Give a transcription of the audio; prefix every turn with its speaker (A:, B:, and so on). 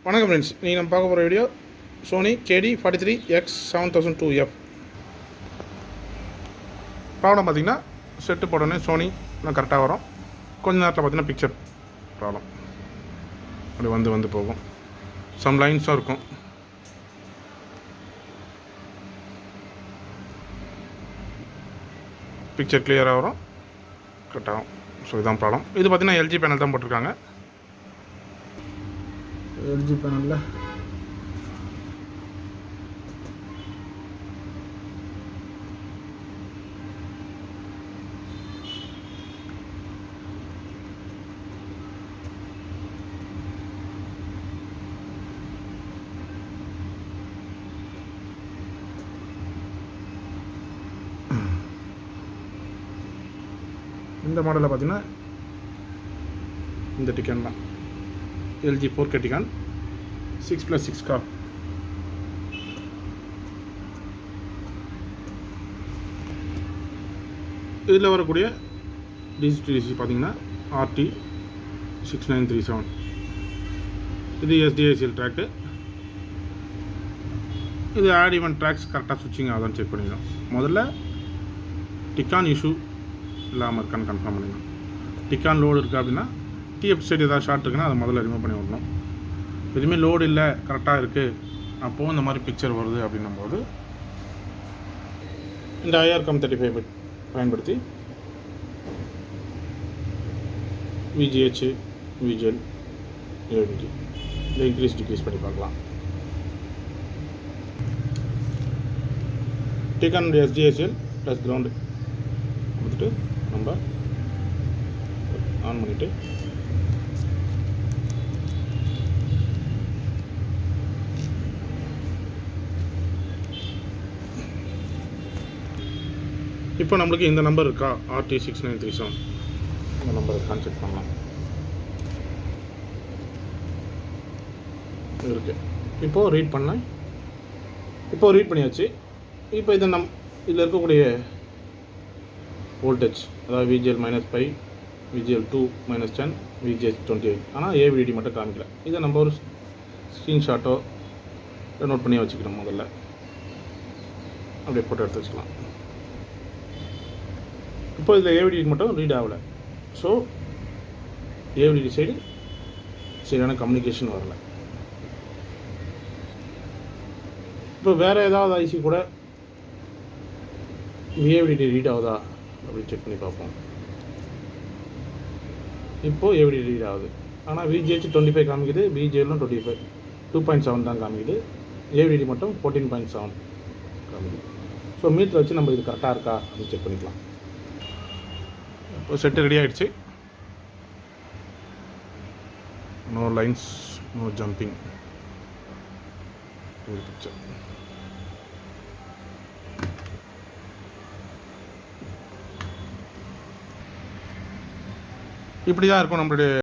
A: வணக்கம் ஃப்ரெண்ட்ஸ், நீங்கள் நம்ம பார்க்க போகிற வீடியோ சோனி KD43X7002F. ப்ராப்ளம் பார்த்திங்கன்னா செட்டு போடனே சோனி கரெக்டாக வரும். கொஞ்ச நேரத்தில் பார்த்திங்கன்னா பிக்சர் ப்ராப்ளம் அப்படி வந்து போகும். சம் லைன்ஸும் இருக்கும். பிக்சர் கிளியராக வரும், கரெக்டாகும். ஸோ இதுதான் ப்ராப்ளம். இது பார்த்திங்கன்னா LG பேனல் தான் போட்டிருக்காங்க. LG பேனலில் இந்த மாடலில் பார்த்தீங்கன்னா இந்த டிக்கான் தான் LG 4K டிக்கான் 6+6 கார். இதில் வரக்கூடிய DC பார்த்தீங்கன்னா RT6937. இது SDACL ட்ராக்கு. இது ஆட் ஈவன் ட்ராக்ஸ் கரெக்டாக ஸ்விட்சிங் ஆகுதான்னு செக் பண்ணிக்கணும். முதல்ல டிக்கான் இஷ்யூ இல்லாமல் இருக்கான்னு கன்ஃபார்ம் பண்ணிக்கணும். டிக்கான் லோடு இருக்குது அப்படின்னா TF சைடு ஏதாவது ஷார்ட் இருக்குன்னா அதை முதல்ல ரிமூவ் பண்ணி விடணும். எதுவுமே லோடு இல்லை, கரெக்டாக இருக்குது, அப்போது இந்த மாதிரி பிக்சர் வருது அப்படின்னும்போது இந்த IRCOM35 பிட் பயன்படுத்தி VGH, VGL, AVD இதை டிக்ரீஸ் பண்ணி பார்க்கலாம். டிகான் SDACL ப்ளஸ் கிரவுண்டு கொடுத்துட்டு நம்ம ஆன் பண்ணிவிட்டு இப்போ நம்மளுக்கு இந்த நம்பர் இருக்கா, RT6937 இந்த நம்பரை கான்செக்ட் பண்ணலாம். இருக்குது. இப்போது ரீட் பண்ணியாச்சு. இப்போ இதை இதில் இருக்கக்கூடிய வோல்டேஜ், அதாவது VGL -5, VGL2 -10, VGH 28, ஆனால் AVD மட்டும் காமிக்கல. இதை நம்ம ஒரு ஸ்க்ரீன்ஷாட்டோ நோட் பண்ணி வச்சுக்கணும். முதல்ல அப்படியே ஃபோட்டோ எடுத்து வச்சுக்கலாம். இப்போ இதில் AVD மட்டும் ரீட் ஆகலை. ஸோ AVD சைடு சரியான கம்யூனிகேஷன் வரலை. இப்போ வேறு ஏதாவது ஐசி கூட AVD ரீட் ஆகுதா அப்படின்னு செக் பண்ணி பார்ப்போம். இப்போது AVD ரீட் ஆகுது, ஆனால் VGH 25 காமிக்குது, VGLம் 25 2.7 தான் காமிக்குது, AVD மட்டும் 14.7 காமிக்குது. ஸோ மீட்டர் வச்சு நம்ம இது கரெக்டாக இருக்கா அப்படின்னு செக் பண்ணிக்கலாம். இப்போ செட்டு ரெடி ஆகிடுச்சு. No lines, no jumping. Picture இப்படி தான் இருக்கும் நம்மளுடைய